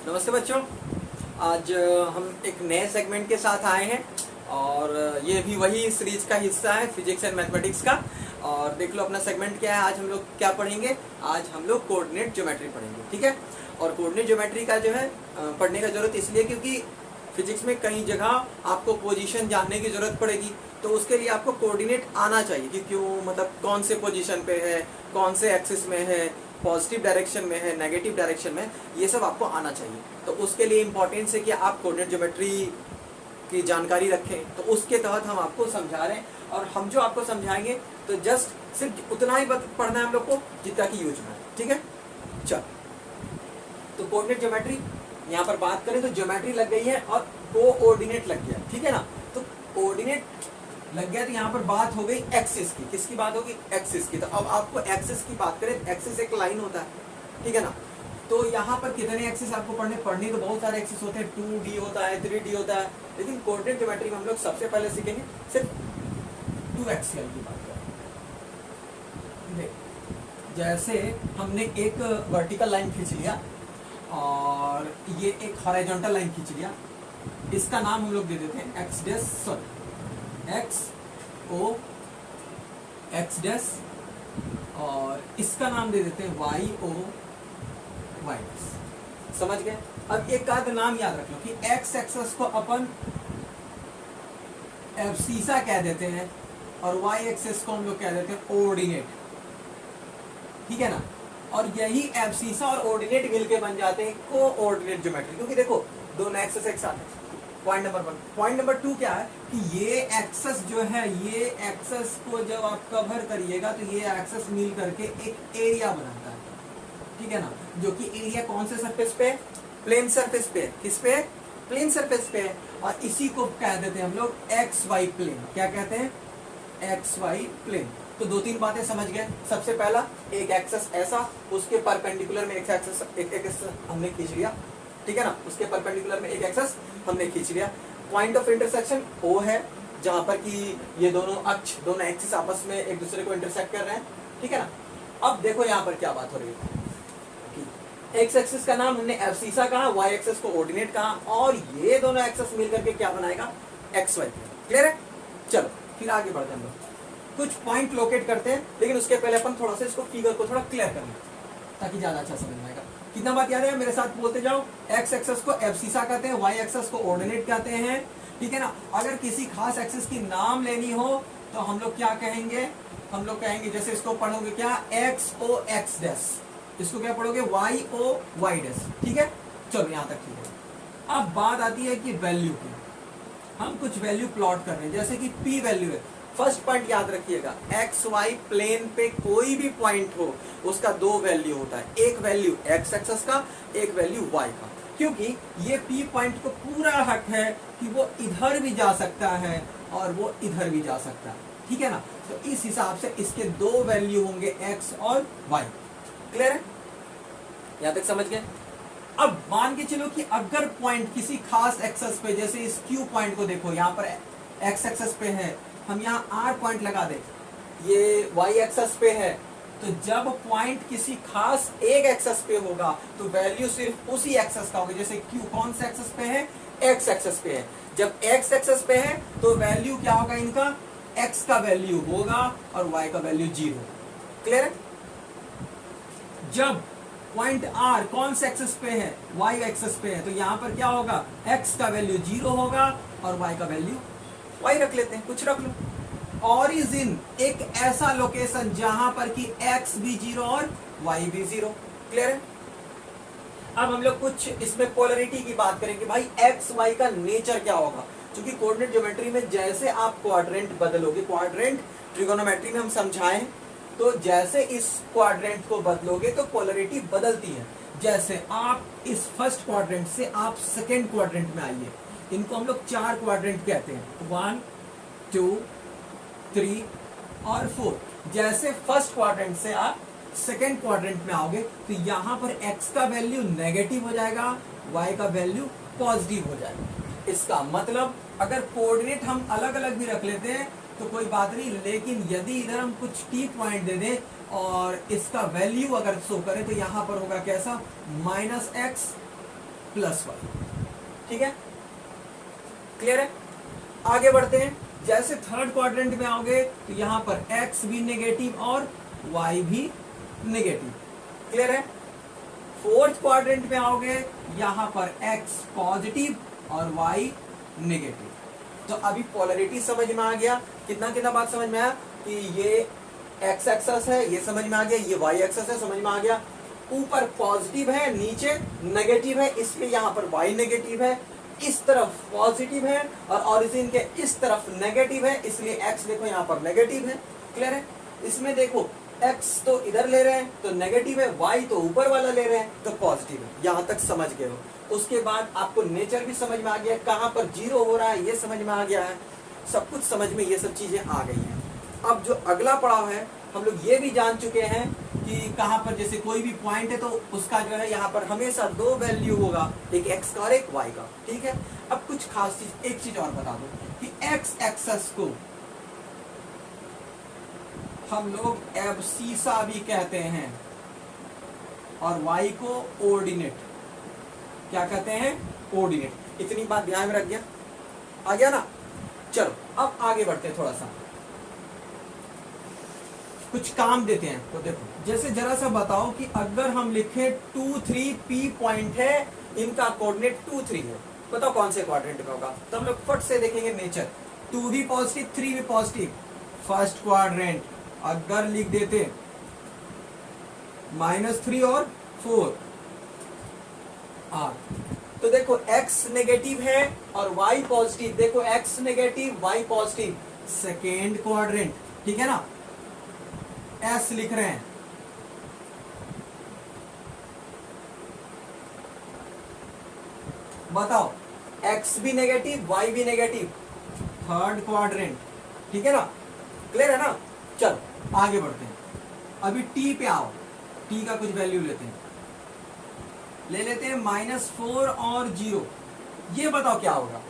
नमस्ते बच्चों। आज हम एक नए सेगमेंट के साथ आए हैं और ये भी वही सीरीज का हिस्सा है फिजिक्स एंड मैथमेटिक्स का। और देख लो अपना सेगमेंट क्या है। आज हम लोग क्या पढ़ेंगे? आज हम लोग कोऑर्डिनेट ज्योमेट्री पढ़ेंगे, ठीक है। और कोऑर्डिनेट ज्योमेट्री का जो है पढ़ने का जरूरत इसलिए क्योंकि फिजिक्स में कई जगह आपको पोजीशन जानने की जरूरत पड़ेगी, तो उसके लिए आपको कोऑर्डिनेट आना चाहिए कि क्यों, मतलब कौन से पोजीशन पे है, कौन से एक्सिस में है, पॉजिटिव डायरेक्शन में है, नेगेटिव डायरेक्शन में, ये सब आपको आना चाहिए। तो उसके लिए इम्पोर्टेंस है कि आप कोऑर्डिनेट ज्योमेट्री की जानकारी रखें। तो उसके तहत हम आपको समझा रहे हैं और हम जो आपको समझाएंगे तो जस्ट सिर्फ उतना ही पढ़ना है हम लोग को जितना की यूज में है, ठीक है। चल, तो कोऑर्डिनेट ज्योमेट्री यहाँ पर बात करें तो ज्योमेट्री लग गई है और कोऑर्डिनेट लग गया, ठीक है ना। तो कोऑर्डिनेट लग गया तो यहाँ पर बात हो गई एक्सिस की। किसकी बात होगी? एक्सिस की। तो अब आपको एक्सिस की बात करें, एक्सिस एक लाइन होता है, ठीक है ना। तो यहाँ पर कितने एक्सिस आपको पढ़ने तो बहुत सारे एक्सिस होते हैं, 2D होता है, 3D होता है, लेकिन कोऑर्डिनेट ज्योमेट्री में हम लोग सबसे पहले सीखेंगे सिर्फ 2 एक्सियल की बात करें। जैसे हमने एक वर्टिकल लाइन खींच लिया और ये एक हॉरिजॉन्टल लाइन खींच लिया, इसका नाम हम लोग दे देते हैं एक्स डैश और इसका नाम दे देते हैं वाई डैश। समझ गए? अब एक का नाम याद रख लो कि एक्स एक्सेस को अपन एब्सीसा कह देते हैं और वाई एक्सेस को हम लोग कह देते हैं ऑर्डिनेट, ठीक है ना। और यही एब्सीसा और ऑर्डिनेट मिलके बन जाते हैं कोऑर्डिनेट ज्योमेट्री, क्योंकि देखो दोनों एक्सेस एक साथ है। Point number 1। पॉइंट नंबर 2 क्या है कि ये एक्सेस जो है, ये एक्सेस को जब आप कवर करिएगा तो ये एक्सेस मिल करके एक एरिया बनाता है, ठीक है ना। जो कि एरिया कौन से सरफेस पे? प्लेन सरफेस पे। किस पे? प्लेन सरफेस पे। और इसी को कह देते हैं हम लोग एक्स वाई प्लेन। क्या कहते हैं? X Y plane. तो 2-3 बातें समझ गए। सबसे पहला, एक एक्सेस ऐसा, उसके परपेंडिकुलर में एक एक्सेस हमने खींच लिया, ठीक है ना। उसके परपेंडिकुलर में एक एक्सेस हमने खींच लिया। पॉइंट ऑफ इंटरसेक्शन ओ है, जहां पर कि ये दोनों अक्ष, दोनों एक्सिस आपस में एक दूसरे को इंटरसेक्ट कर रहे हैं, ठीक है ना। अब देखो यहाँ पर क्या बात हो रही है कि एक्स एक्सिस का नाम हमने एब्सीसा कहा, वाई एक्सिस को ऑर्डिनेट कहा, और ये दोनों एक्सेस मिलकर के क्या बनाएगा? X Y. क्लियर है? चलो फिर आगे बढ़ते हैं हम लोग। कुछ पॉइंट लोकेट करते हैं, लेकिन उसके पहले अपन थोड़ा सा इसको फिगर को थोड़ा क्लियर कर लें ताकि ज्यादा अच्छा समझ में आएगा। कितना बात याद है? मेरे साथ बोलते जाओ। एक्स एक्सेस को एब्सीसा कहते हैं, वाई एक्सेस को ऑर्डिनेट कहते हैं, ठीक है ना। अगर किसी खास एक्सेस की नाम लेनी हो तो हम लोग क्या कहेंगे? हम लोग कहेंगे, जैसे इसको पढ़ोगे क्या? एक्स ओ एक्स डैश। इसको क्या पढ़ोगे? वाई ओ वाई डैश, ठीक है। चलो यहाँ तक ठीक है। अब बात आती है कि वैल्यू की। हम कुछ वैल्यू प्लॉट कर रहे हैं, जैसे कि पी वैल्यू है। फर्स्ट पॉइंट याद रखिएगा, एक्स वाई प्लेन पे कोई भी पॉइंट हो उसका 2 वैल्यू होता है, एक वैल्यू एक्स एक्सेस का, एक वैल्यू वाई का। क्योंकि ये पी पॉइंट को पूरा हक है कि वो इधर भी जा सकता है और वो इधर भी जा सकता है, ठीक है ना। तो इस हिसाब से इसके 2 वैल्यू होंगे, एक्स और वाई। क्लियर है? यहां तक समझ गए? अब मान के चलो कि अगर पॉइंट किसी खास एक्सेस पे, जैसे इस क्यू पॉइंट को देखो, यहाँ पर एक्स एक्सेस पे है, हम यहाँ आर पॉइंट लगा दे, ये वाई एक्सेस पे है, तो जब पॉइंट किसी खास एक एक्सेस पे होगा तो वैल्यू सिर्फ उसी एक्सेस का होगा। जैसे क्यू कौन से एक्सेस पे है? एक्स एक्सेस पे है। जब एक्स एक्सेस पे है तो वैल्यू क्या होगा इनका? एक्स का वैल्यू होगा और वाई का वैल्यू 0। क्लियर है? जब पॉइंट आर कौन से एक्सेस पे है? वाई एक्सेस पे है, तो यहाँ पर क्या होगा? एक्स का वैल्यू 0 होगा और वाई का वैल्यू, वाई रख लेते हैं, कुछ रख लो। ऑरिजिन एक ऐसा लोकेशन जहां पर कि x भी 0 और y भी 0। क्लियर है? अब हम लोग कुछ इसमें पोलरिटी की बात करेंगे। भाई x y का नेचर क्या होगा? क्योंकि कोऑर्डिनेट ज्योमेट्री में जैसे आप क्वाड्रेंट बदलोगे, क्वाड्रेंट ट्रिगोनोमेट्री में हम समझाएं, तो जैसे इस क्वाड्रेंट को बदलोगे तो पोलरिटी बदलती है। जैसे आप इस फर्स्ट क्वाड्रेंट से आप सेकेंड क्वाड्रेंट में आइए, इनको हम लोग 4 क्वाड्रेंट कहते हैं, 1 2 3 और 4। जैसे फर्स्ट क्वाड्रेंट से आप सेकेंड क्वाड्रेंट में आओगे तो यहाँ पर x का वैल्यू नेगेटिव हो जाएगा, y का वैल्यू पॉजिटिव हो जाएगा। इसका मतलब अगर कोऑर्डिनेट हम अलग अलग भी रख लेते हैं तो कोई बात नहीं, लेकिन यदि इधर हम कुछ टी पॉइंट दे दें और इसका वैल्यू अगर शो करें तो यहाँ पर होगा कैसा? -x plus Y. ठीक है, क्लियर है? आगे बढ़ते हैं। जैसे थर्ड क्वाड्रेंट में आओगे तो यहां पर x भी नेगेटिव और y भी नेगेटिव। क्लियर है? फोर्थ क्वाड्रेंट में आओगे यहां पर x पॉजिटिव और y नेगेटिव। तो अभी पोलरिटी समझ में आ गया। कितना कितना बात समझ में आया कि ये x एक्सेस है, ये समझ में आ गया, ये y एक्सेस है, समझ में आ गया। ऊपर पॉजिटिव है, नीचे नेगेटिव है, इसलिए यहां पर y नेगेटिव है। इस तरफ पॉजिटिव है और ओरिजिन के इस तरफ नेगेटिव है, इसलिए x देखो यहाँ पर नेगेटिव है। क्लियर है? इसमें देखो x तो इधर ले रहे हैं तो नेगेटिव है, y तो ऊपर वाला ले रहे हैं तो पॉजिटिव है। यहां तक समझ गए हो? उसके बाद आपको नेचर भी समझ में आ गया, कहां पर जीरो हो रहा है ये समझ में आ गया है, सब कुछ समझ में ये सब चीजें आ गई हैं। अब जो अगला पड़ाव है, हम लोग ये भी जान चुके हैं कि कहां पर जैसे कोई भी पॉइंट है तो उसका जो है यहाँ पर हमेशा दो वैल्यू होगा, एक x का और एक y का। ठीक है? अब कुछ खास चीज, एक चीज और बता दो कि x एक्सेस को हम लोग एब्सीसा भी कहते हैं और y को ऑर्डिनेट क्या कहते हैं? ऑर्डिनेट। इतनी बात ध्यान में रख गया? आ गया ना? चलो अब आगे बढ़ते हैं, थोड़ा सा कुछ काम देते हैं। तो देखो जैसे जरा सा बताओ कि अगर हम लिखे 2 3 p पॉइंट है, इनका कोऑर्डिनेट 2 3 है, बताओ कौन से क्वाड्रेंट में होगा? तो हम लोग फट से देखेंगे नेचर। 2 भी पॉजिटिव 3 भी पॉजिटिव, फर्स्ट क्वाड्रेंट अगर लिख देते -3 और 4 तो देखो x नेगेटिव है और y पॉजिटिव। देखो x negative y positive, second quadrant. ठीक है ना? s लिख रहे हैं, बताओ x भी नेगेटिव y भी नेगेटिव, थर्ड क्वाड्रेंट। ठीक है ना? क्लियर है ना? चलो आगे बढ़ते हैं। अभी t पे आओ, t का कुछ वैल्यू लेते हैं, ले लेते हैं -4 और 0। ये बताओ क्या होगा?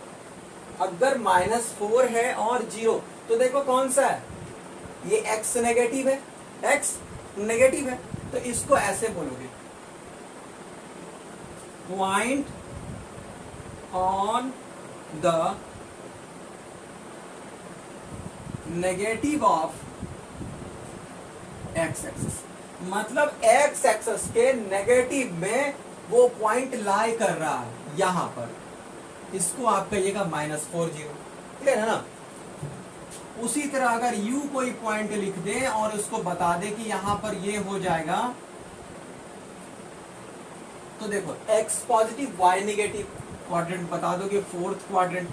अगर -4 है और 0 तो देखो कौन सा है? ये x नेगेटिव है, x नेगेटिव है, तो इसको ऐसे बोलोगे point on the negative of x axis. मतलब x एक्सेस के नेगेटिव में वो पॉइंट लाई कर रहा है यहां पर, इसको आप कहिएगा -4 0। क्लियर है ना? उसी तरह अगर u कोई पॉइंट लिख दे और उसको बता दे कि यहां पर ये हो जाएगा, तो देखो x positive y negative, quadrant बता दो कि फोर्थ क्वाड्रेंट।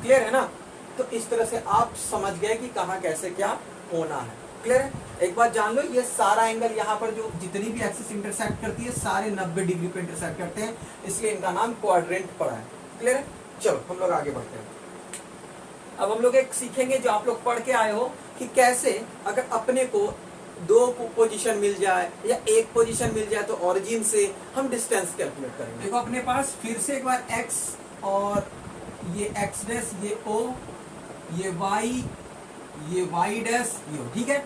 क्लियर है ना? तो इस तरह से आप समझ गए कि कहां कैसे क्या होना है। क्लियर है? एक बात जान लो, ये सारा एंगल यहाँ पर जो जितनी भी एक्सिस इंटरसेक्ट करती है सारे 90 डिग्री पे इंटरसेक्ट करते हैं, इसलिए इनका नाम क्वाड्रेंट पड़ा है। क्लियर है? चलो हम लोग आगे बढ़ते हैं। अब हम लोग एक सीखेंगे जो आप लोग पढ़ के आए हो कि कैसे अगर अपने को दो पोजीशन मिल जाए या एक पोजीशन मिल जाए तो ओरिजिन से हम डिस्टेंस कैलकुलेट करेंगे। देखो अपने पास फिर से एक बार x और ये x डैश, ये o, ये y, ये y डैश, ये। ठीक है?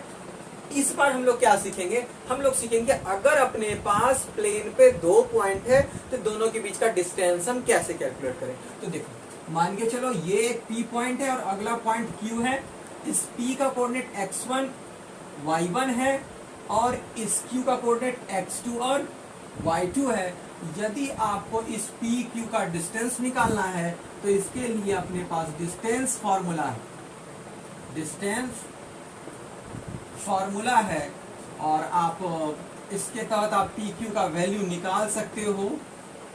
इस बार हम लोग क्या सीखेंगे? हम लोग सीखेंगे अगर अपने पास प्लेन पे दो पॉइंट है तो दोनों के बीच का डिस्टेंस हम कैसे कैलकुलेट करें। तो देखो मान के चलो ये एक p पॉइंट है और अगला पॉइंट q है। इस p का कोऑर्डिनेट x1 y1 है और इस q का कोऑर्डिनेट x2 और y2 है। यदि आपको इस p q का डिस्टेंस निकालना है तो इसके लिए अपने पास डिस्टेंस फॉर्मूला है, डिस्टेंस फॉर्मूला है और आप इसके तहत आप पी क्यू का वैल्यू निकाल सकते हो।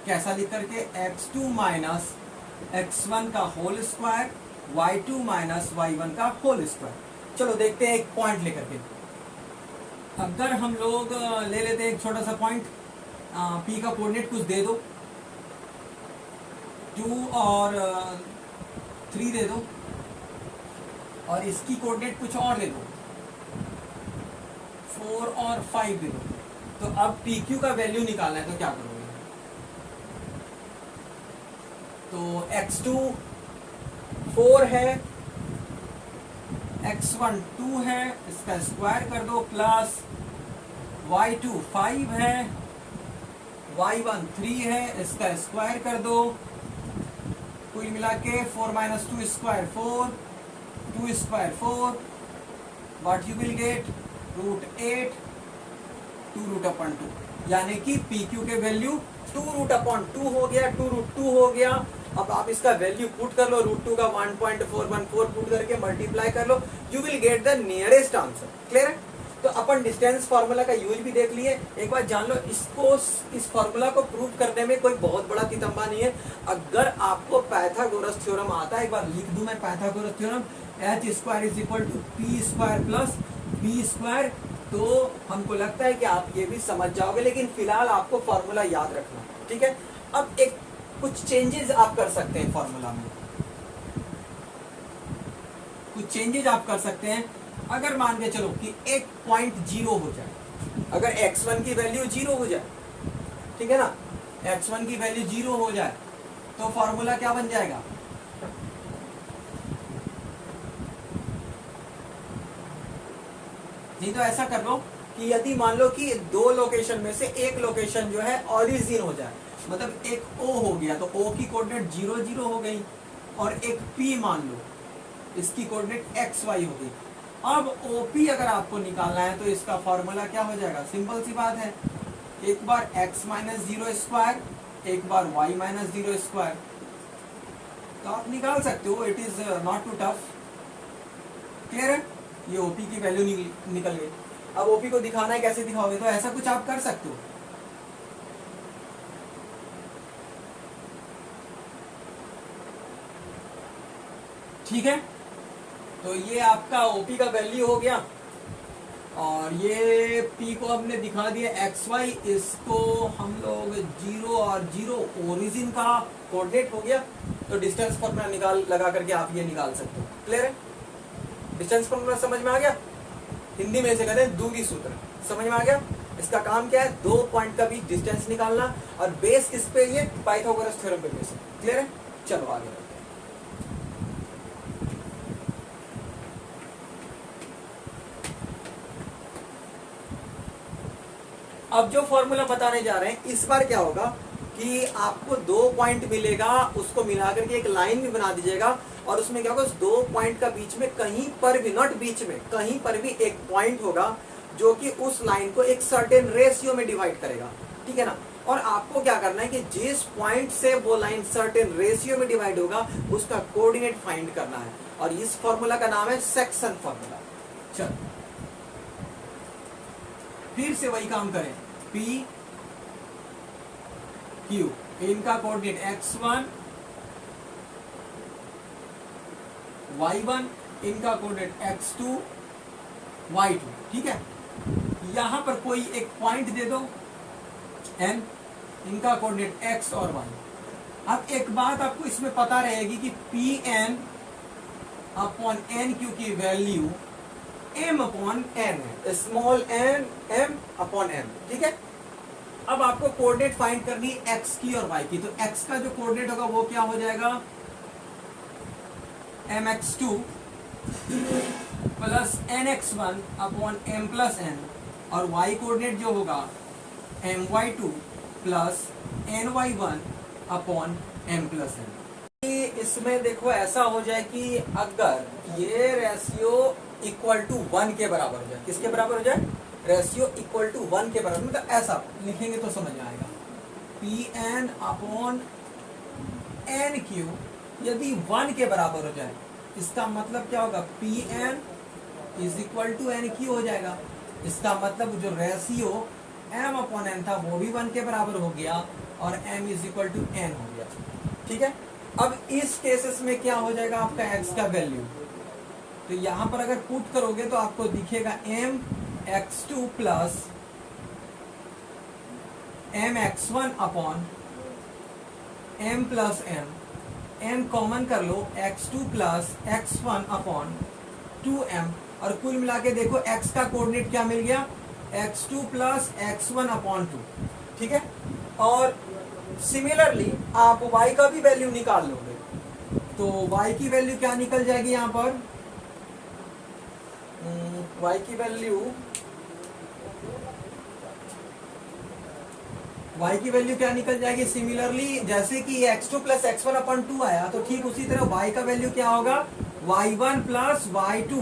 कैसा लिख करके? x2 माइनस x1 का whole square, y2 minus y1 का होल स्क्वायर। चलो देखते हैं एक पॉइंट लेकर के। अगर हम लोग ले लेते हैं एक छोटा सा पॉइंट, p का कोऑर्डिनेट कुछ दे दो, 2 और 3 दे दो और इसकी कोऑर्डिनेट कुछ और दे दो, 4 और 5 दे दो। तो अब PQ का वैल्यू निकालना है तो क्या करोगे? तो x2 4 है, x1 2 है, इसका स्क्वायर कर दो, प्लस y2 5 है, y1 3 है, इसका स्क्वायर कर दो, कुल मिला के 4 minus 2 square 4, 2 square 4, what you will get √8 2 root upon 2, यानी कि पी क्यू के वैल्यू 2 रूट अपॉन 2 हो गया, 2√2 हो गया। अब आप इसका वैल्यू पुट कर लो, √2 का 1.414 पुट करके मल्टीप्लाई कर लो, you will get the nearest answer. Clear है? तो अपन डिस्टेंस फार्मूला का यूज भी देख लिए। एक बात जान लो, इसको इस फार्मूला को प्रूव करने में कोई बहुत बड़ा तितंबा नहीं है। अगर आपको पाइथागोरस थ्योरम आता है, एक बार लिख दूं मैं Pythagoras theorem, h square is equal to P square plus B square, तो हमको लगता है कि आप ये भी समझ जाओगे, लेकिन फिलहाल आपको फॉर्मूला याद रखना, ठीक है। अब एक कुछ चेंजेस आप कर सकते हैं फॉर्मूला में, कुछ चेंजेस आप कर सकते हैं। अगर मान के चलो कि एक पॉइंट 0 हो जाए, अगर x1 की वैल्यू 0 हो जाए, ठीक है ना, x1 की वैल्यू 0 हो जाए तो फॉर्मूला क्या बन जाएगा, नहीं तो ऐसा कर लो कि यदि मान लो कि दो लोकेशन में से एक लोकेशन जो है ऑरिजिन हो जाए, मतलब एक O हो गया तो O की कोऑर्डिनेट 0 0 हो गई, और एक P मान लो इसकी कोऑर्डिनेट XY हो गई। अब OP अगर आपको निकालना है तो इसका फॉर्मूला क्या हो जाएगा, सिंपल सी बात है, एक बार x माइनस 0 स्क्वायर, एक बार y माइनस 0 स्क्वायर, तो आप निकाल सकते हो, it is not too tough. Clear है? ये OP की वैल्यू निकल गई। अब OP को दिखाना है, कैसे दिखाओगे, तो ऐसा कुछ आप कर सकते हो। ठीक है, तो ये आपका OP का वैल्यू हो गया, और ये P को हमने दिखा दिया XY, इसको हम लोग 0 और 0 ओरिजिन का कोऑर्डिनेट हो गया, तो डिस्टेंस फॉर्मूला निकाल लगा करके आप ये निकाल सकते हो। क्लियर है? डिस्टेंस फॉर्मूला समझ में आ गया? हिंदी में इसे कहते हैं दूरी सूत्र, समझ में आ गया? इसका काम क्या है, दो पॉइंट का बीच डिस्टेंस निकालना, और बेस किस पे, ये पाइथागोरस थ्योरम पे बेस है। क्लियर है? चलो आगे बढ़ते हैं। अब जो फॉर्मूला बताने जा रहे हैं, इस बार क्या होगा कि आपको दो पॉइंट मिलेगा, उसको मिलाकर के एक लाइन भी बना दीजिएगा, और उसमें क्या होगा, उस दो पॉइंट का बीच में कहीं पर भी, नॉट बीच में, कहीं पर भी एक पॉइंट होगा जो कि उस लाइन को एक सर्टेन रेशियो में डिवाइड करेगा, ठीक है ना। और आपको क्या करना है कि जिस पॉइंट से वो लाइन सर्टेन रेशियो में डिवाइड होगा उसका कोऑर्डिनेट फाइंड करना है, और इस फॉर्मूला का नाम है सेक्शन फॉर्मूला। चलो फिर से वही काम करें, P Q, इनका कोऑर्डिनेट x1 y1, इनका कोऑर्डिनेट x2 y2, ठीक है। यहां पर कोई एक पॉइंट दे दो n, इनका कोऑर्डिनेट x और y। अब एक बात आपको इसमें पता रहेगी कि Pn अपॉन NQ की वैल्यू m अपॉन n है, small n m upon n, ठीक है। अब आपको कोऑर्डिनेट फाइंड करनी है x की और y की, तो x का जो कोऑर्डिनेट होगा वो क्या हो जाएगा, mx2 plus nx1 upon m plus n, और y कोऑर्डिनेट जो होगा my2 plus ny1 upon m plus n। इसमें देखो ऐसा हो जाए कि अगर ये रेशियो इक्वल टू 1 के बराबर हो जाए, किसके बराबर हो जाए, रेशियो इक्वल टू 1 के बराबर, मतलब ऐसा लिखेंगे तो समझ में आएगा, Pn अपॉन NQ यदि 1 के बराबर हो जाए, इसका मतलब क्या होगा, Pn is equal to NQ हो जाएगा। इसका मतलब जो रेशियो m अपॉन n था वो भी 1 के बराबर हो गया, और m is equal to n हो गया, ठीक है। अब इस केसेस में क्या हो जाएगा आपका x का वैल्यू, तो यहां पर अगर पुट करोगे तो आपको दिखेगा m x2 plus m x1 upon m plus m common कर लो, x2 plus x1 upon 2m, और कुल मिला के देखो x का कोऑर्डिनेट क्या मिल गया, x2 प्लस x1 अपॉन 2, ठीक है। और सिमिलरली आप y का भी वैल्यू निकाल लोगे, तो y की वैल्यू क्या निकल जाएगी यहां पर, y की वैल्यू y की वैल्यू क्या निकल जाएगी, सिमिलरली जैसे कि x2 प्लस x1 अपॉन 2 आया, तो ठीक उसी तरह y का वैल्यू क्या होगा, y1 प्लस y2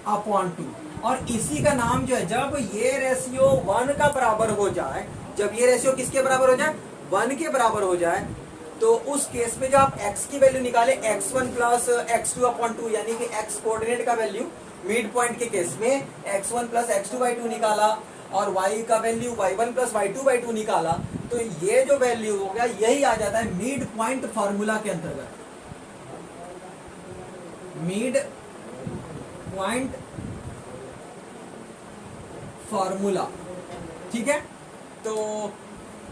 अपॉन 2। और इसी का नाम जो है, जब ये रेशियो 1 का बराबर हो जाए, जब ये रेशियो किसके बराबर हो जाए, 1 के बराबर हो जाए, तो उस केस में जो आप x की वैल्यू निकाले x1 प्लस x2 अपॉन 2, यानी कि x कोऑर्डिनेट का वैल्यू मिड पॉइंट के केस में x1 प्लस x2 बाई 2 निकाला और y का value y1 plus y2 by 2 निकाला, तो ये जो वैल्यू हो गया यही आ जाता है मिड पॉइंट फार्मूला के अंतर्गत। मिड पॉइंट फार्मूला, ठीक है। तो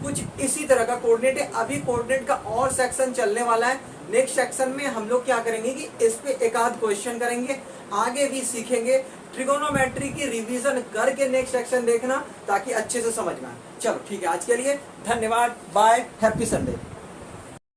कुछ इसी तरह का कोऑर्डिनेट है। अभी कोऑर्डिनेट का और सेक्शन चलने वाला है। नेक्स्ट सेक्शन में हम लोग क्या करेंगे कि इस पे एक आध क्वेश्चन करेंगे, आगे भी सीखेंगे। ट्रिगोनोमेट्री की रिवीजन करके नेक्स्ट सेक्शन देखना ताकि अच्छे से समझ में आए। चलो ठीक है, आज के लिए धन्यवाद, बाय, हैप्पी संडे।